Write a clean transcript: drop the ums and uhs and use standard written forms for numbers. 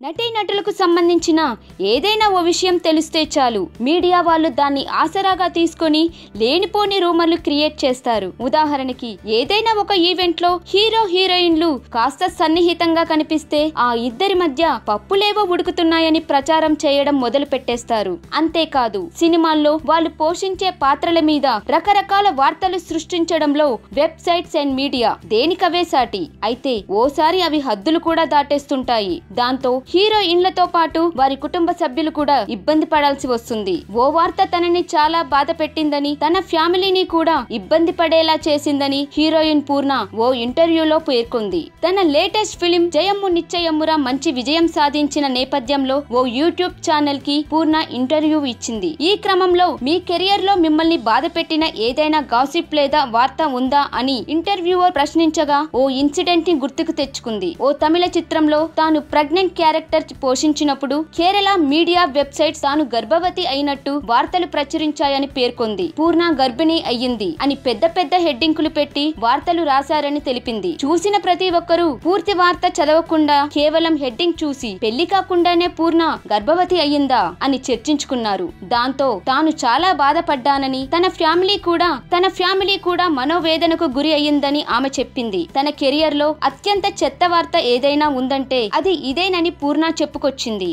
నటీనటులకు సంబంధించిన ఏదైనా ఓ విషయం తెలిస్తే చాలు మీడియా వాళ్ళు దాన్ని ఆసరాగా తీసుకొని లేనిపోని రూమర్లు క్రియేట్ చేస్తారు. ఉదాహరణకి ఏదైనా ఒక ఈవెంట్ లో హీరో హీరోయిన్లు కాస్త సన్నిహితంగా కనిపిస్తే ఆ ఇద్దరి మధ్య పప్పులేవో ఉడుకుతున్నాయని ప్రచారం చేయడం మొదలు పెట్టేస్తారు. అంతేకాదు సినిమాల్లో వాళ్ళు పోషించే పాత్రల మీద రకరకాల వార్తలు సృష్టించడంలో వెబ్సైట్స్ అండ్ మీడియా దేనికవే సాటి. అయితే ఓసారి అవి హద్దులు కూడా దాటేస్తుంటాయి. దాంతో హీరోయిన్లతో పాటు వారి కుటుంబ సభ్యులు కూడా ఇబ్బంది పడాల్సి వస్తుంది. ఓ వార్త తనని చాలా బాధ పెట్టిందని, తన ఫ్యామిలీని కూడా ఇబ్బంది పడేలా చేసిందని హీరోయిన్ పూర్ణ ఓ ఇంటర్వ్యూలో పేర్కొంది. తన లేటెస్ట్ ఫిలిం జయమ్ము నిశ్చయమ్మురా మంచి విజయం సాధించిన నేపథ్యంలో ఓ యూట్యూబ్ ఛానల్ కి పూర్ణ ఇంటర్వ్యూ ఇచ్చింది. ఈ క్రమంలో మీ కెరియర్ లో మిమ్మల్ని బాధ పెట్టిన ఏదైనా గాసిప్ లేదా వార్త ఉందా అని ఇంటర్వ్యూవర్ ప్రశ్నించగా ఓ ఇన్సిడెంట్ ని గుర్తుకు తెచ్చుకుంది. ఓ తమిళ చిత్రంలో తాను ప్రెగ్నెంట్ క్యారెక్టర్ పోషించినప్పుడు కేరళ మీడియా వెబ్సైట్స్ తాను గర్భవతి అయినట్టు వార్తలు ప్రచురించాయని పేర్కొంది. పూర్ణ గర్భిణీ అయ్యింది అని పెద్ద పెద్ద హెడ్డింగులు పెట్టి వార్తలు రాశారని తెలిపింది. చూసిన ప్రతి ఒక్కరూ పూర్తి వార్త చదవకుండా కేవలం హెడ్డింగ్ చూసి పెళ్లి కాకుండానే పూర్ణ గర్భవతి అయ్యిందా అని చర్చించుకున్నారు. దాంతో తాను చాలా బాధపడ్డానని, తన ఫ్యామిలీ కూడా మనోవేదనకు గురి అయ్యిందని ఆమె చెప్పింది. తన కెరియర్ లో అత్యంత చెత్త వార్త ఏదైనా ఉందంటే అది ఇదేనని పూర్ణ చెప్పుకొచ్చింది.